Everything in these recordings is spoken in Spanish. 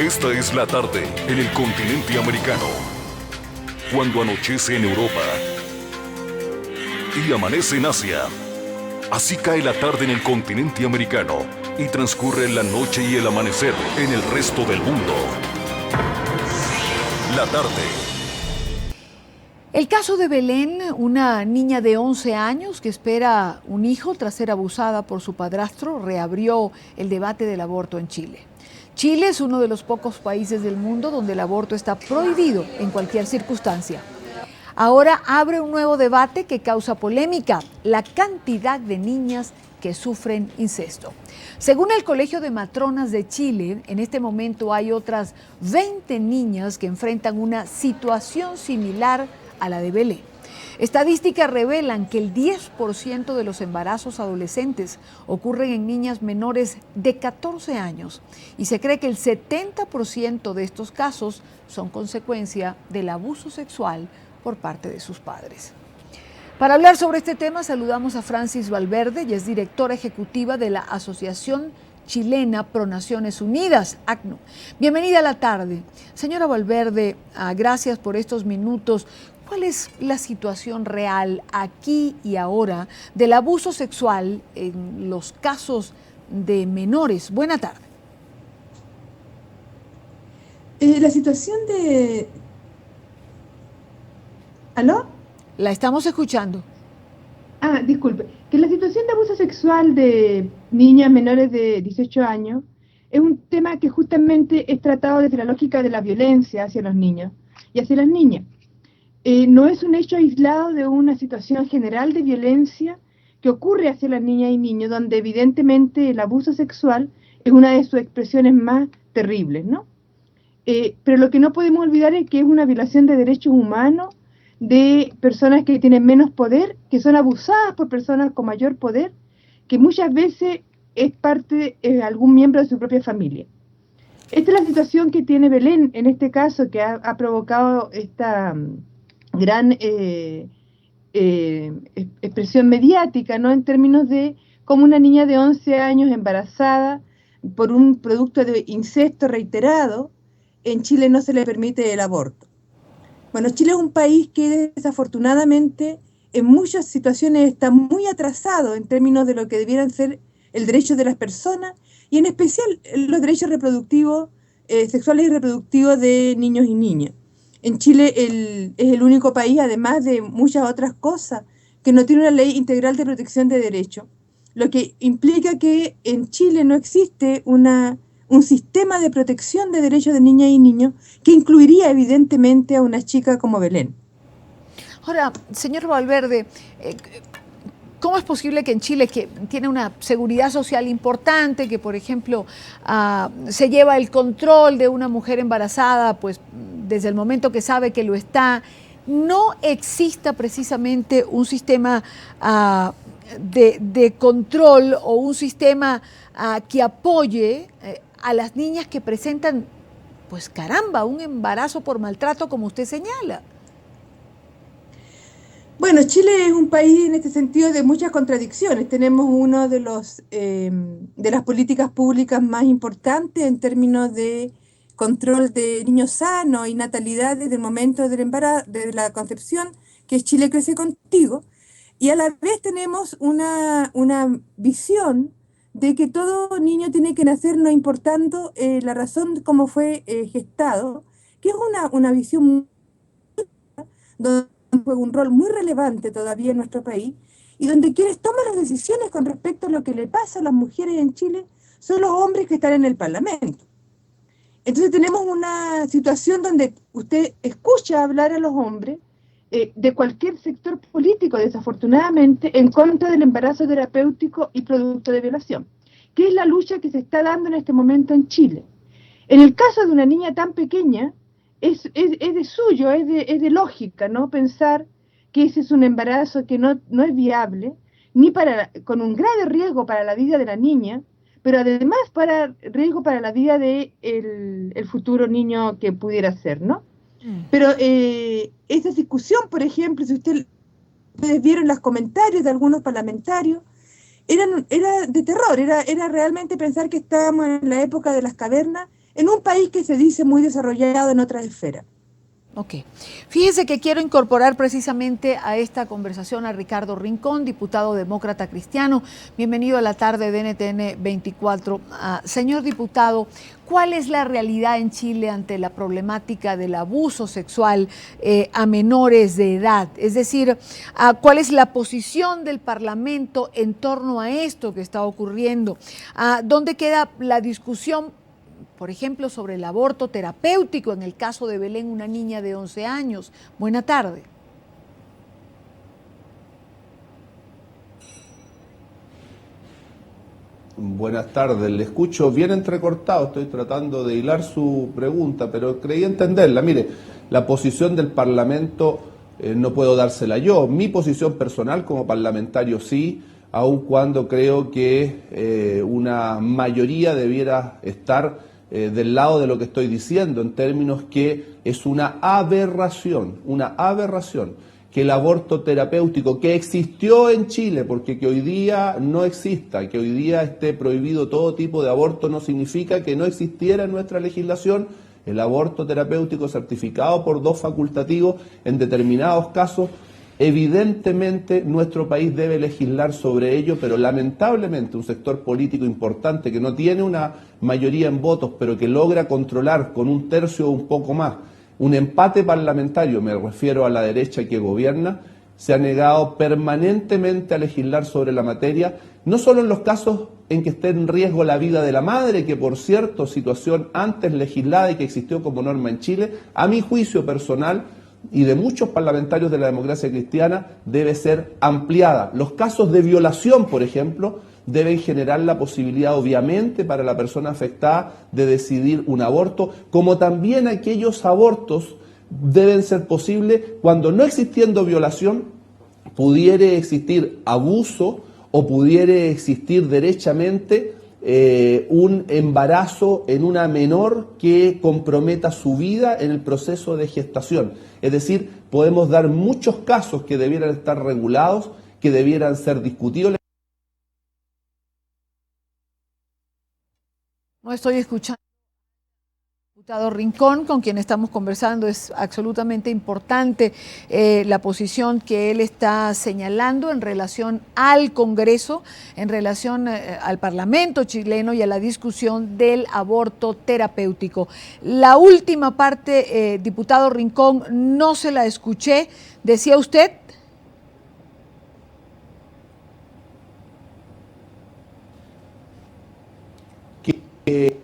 Esta es la tarde en el continente americano, cuando anochece en Europa y amanece en Asia. Así cae la tarde en el continente americano y transcurre la noche y el amanecer en el resto del mundo. La tarde. El caso de Belén, una niña de 11 años que espera un hijo tras ser abusada por su padrastro, reabrió el debate del aborto en Chile. Chile es uno de los pocos países del mundo donde el aborto está prohibido en cualquier circunstancia. Ahora abre un nuevo debate que causa polémica: la cantidad de niñas que sufren incesto. Según el Colegio de Matronas de Chile, en este momento hay otras 20 niñas que enfrentan una situación similar a la de Belén. Estadísticas revelan que el 10% de los embarazos adolescentes ocurren en niñas menores de 14 años y se cree que el 70% de estos casos son consecuencia del abuso sexual por parte de sus padres. Para hablar sobre este tema saludamos a Francis Valverde, ella es directora ejecutiva de la Asociación Chilena Pro Naciones Unidas, ACNU. Bienvenida a la tarde. Señora Valverde, gracias por estos minutos. ¿Cuál es la situación real aquí y ahora del abuso sexual en los casos de menores? Buena tarde. La situación de... ¿Aló? La estamos escuchando. Disculpe. Que la situación de abuso sexual de niñas menores de 18 años es un tema que justamente es tratado desde la lógica de la violencia hacia los niños y hacia las niñas. No es un hecho aislado de una situación general de violencia que ocurre hacia las niñas y niños, donde evidentemente el abuso sexual es una de sus expresiones más terribles, ¿no? Pero lo que no podemos olvidar es que es una violación de derechos humanos de personas que tienen menos poder, que son abusadas por personas con mayor poder, que muchas veces es parte de algún miembro de su propia familia. Esta es la situación que tiene Belén en este caso, que ha provocado esta gran expresión mediática, ¿no? En términos de cómo una niña de 11 años embarazada por un producto de incesto reiterado, en Chile no se le permite el aborto. Bueno, Chile es un país que desafortunadamente en muchas situaciones está muy atrasado en términos de lo que debieran ser el derecho de las personas y en especial los derechos reproductivos, sexuales y reproductivos de niños y niñas. En Chile es el único país, además de muchas otras cosas, que no tiene una ley integral de protección de derechos, lo que implica que en Chile no existe un sistema de protección de derechos de niñas y niños que incluiría evidentemente a una chica como Belén. Ahora, señor Valverde, ¿cómo es posible que en Chile, que tiene una seguridad social importante, que por ejemplo se lleva el control de una mujer embarazada, pues desde el momento que sabe que lo está, no exista precisamente un sistema de control o un sistema que apoye a las niñas que presentan, pues caramba, un embarazo por maltrato como usted señala? Bueno, Chile es un país en este sentido de muchas contradicciones. Tenemos uno de las políticas públicas más importantes en términos de control de niños sanos y natalidad desde el momento del embarazo, de la concepción, que es Chile Crece Contigo, y a la vez tenemos una visión de que todo niño tiene que nacer no importando la razón cómo fue gestado, que es una visión donde juega un rol muy relevante todavía en nuestro país y donde quienes toman las decisiones con respecto a lo que le pasa a las mujeres en Chile son los hombres que están en el Parlamento. Entonces tenemos una situación donde usted escucha hablar a los hombres de cualquier sector político, desafortunadamente, en contra del embarazo terapéutico y producto de violación, que es la lucha que se está dando en este momento en Chile. En el caso de una niña tan pequeña, es de suyo, es de lógica, ¿no? Pensar que ese es un embarazo que no es viable, con un grave riesgo para la vida de la niña, pero además para riesgo para la vida de el futuro niño que pudiera ser, ¿no? Pero esa discusión, por ejemplo, si ustedes vieron los comentarios de algunos parlamentarios, era de terror, era realmente pensar que estábamos en la época de las cavernas, en un país que se dice muy desarrollado en otras esferas. Ok. Fíjese que quiero incorporar precisamente a esta conversación a Ricardo Rincón, diputado demócrata cristiano. Bienvenido a la tarde de NTN 24. Señor diputado, ¿cuál es la realidad en Chile ante la problemática del abuso sexual a menores de edad? Es decir, ¿cuál es la posición del Parlamento en torno a esto que está ocurriendo? ¿Dónde queda la discusión, por ejemplo, sobre el aborto terapéutico en el caso de Belén, una niña de 11 años? Buena tarde. Buenas tardes, le escucho bien entrecortado, estoy tratando de hilar su pregunta, pero creí entenderla. Mire, la posición del Parlamento no puedo dársela yo, mi posición personal como parlamentario sí, aun cuando creo que una mayoría debiera estar del lado de lo que estoy diciendo, en términos que es una aberración que el aborto terapéutico que existió en Chile, porque que hoy día no exista, que hoy día esté prohibido todo tipo de aborto, no significa que no existiera en nuestra legislación el aborto terapéutico certificado por 2 facultativos en determinados casos. Evidentemente nuestro país debe legislar sobre ello, pero lamentablemente un sector político importante que no tiene una mayoría en votos, pero que logra controlar con 1/3 o un poco más un empate parlamentario, me refiero a la derecha que gobierna, se ha negado permanentemente a legislar sobre la materia, no solo en los casos en que esté en riesgo la vida de la madre, que por cierto, situación antes legislada y que existió como norma en Chile, a mi juicio personal y de muchos parlamentarios de la democracia cristiana, debe ser ampliada. Los casos de violación, por ejemplo, deben generar la posibilidad, obviamente, para la persona afectada de decidir un aborto, como también aquellos abortos deben ser posibles cuando, no existiendo violación, pudiere existir abuso o pudiere existir derechamente un embarazo en una menor que comprometa su vida en el proceso de gestación. Es decir, podemos dar muchos casos que debieran estar regulados, que debieran ser discutidos. No estoy escuchando. Diputado Rincón, con quien estamos conversando, es absolutamente importante la posición que él está señalando en relación al Congreso, en relación al Parlamento chileno y a la discusión del aborto terapéutico. La última parte, diputado Rincón, no se la escuché. ¿Decía usted? Que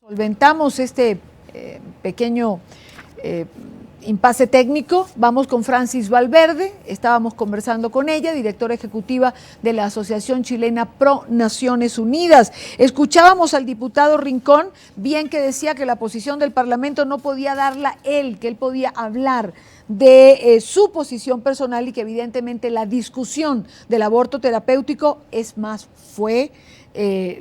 Solventamos este pequeño impasse técnico. Vamos con Francis Valverde. Estábamos conversando con ella, directora ejecutiva de la Asociación Chilena Pro Naciones Unidas. Escuchábamos al diputado Rincón, bien que decía que la posición del Parlamento no podía darla él, que él podía hablar de su posición personal y que evidentemente la discusión del aborto terapéutico fue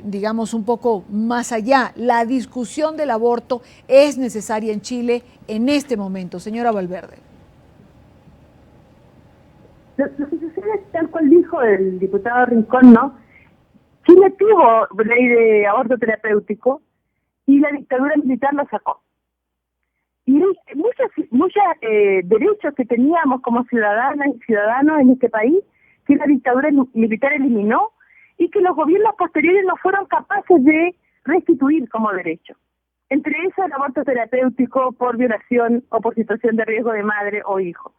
digamos, un poco más allá. La discusión del aborto es necesaria en Chile en este momento. Señora Valverde. Lo que sucede es tal cual dijo el diputado Rincón, ¿no? Chile tuvo ley de aborto terapéutico y la dictadura militar lo sacó. Y muchos derechos que teníamos como ciudadanas y ciudadanos en este país, que la dictadura militar eliminó, y que los gobiernos posteriores no fueron capaces de restituir como derecho. Entre eso el aborto terapéutico por violación o por situación de riesgo de madre o hijo.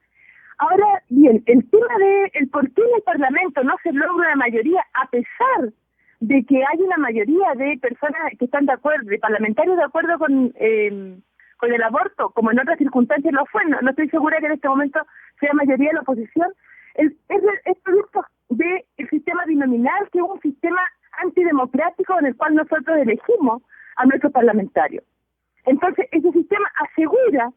Ahora bien, el tema de el por qué en el Parlamento no se logra una mayoría, a pesar de que hay una mayoría de personas que están de acuerdo, de parlamentarios de acuerdo con el aborto, como en otras circunstancias lo fue, no estoy segura que en este momento sea mayoría de la oposición, es producto del sistema binominal, que es un sistema antidemocrático en el cual nosotros elegimos a nuestros parlamentarios. Entonces, ese sistema asegura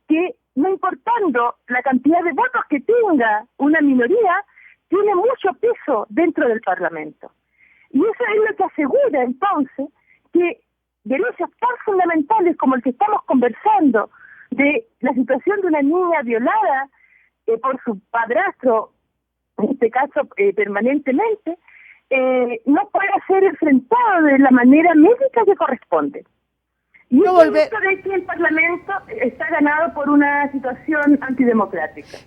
que, no importando la cantidad de votos que tenga una minoría, tiene mucho peso dentro del Parlamento. Y eso es lo que asegura, entonces, que derechos tan fundamentales como el que estamos conversando, de la situación de una niña violada, por su padrastro, en este caso permanentemente, no puede ser enfrentado de la manera médica que corresponde. Y No es volver- de que el Parlamento está ganado por una situación antidemocrática.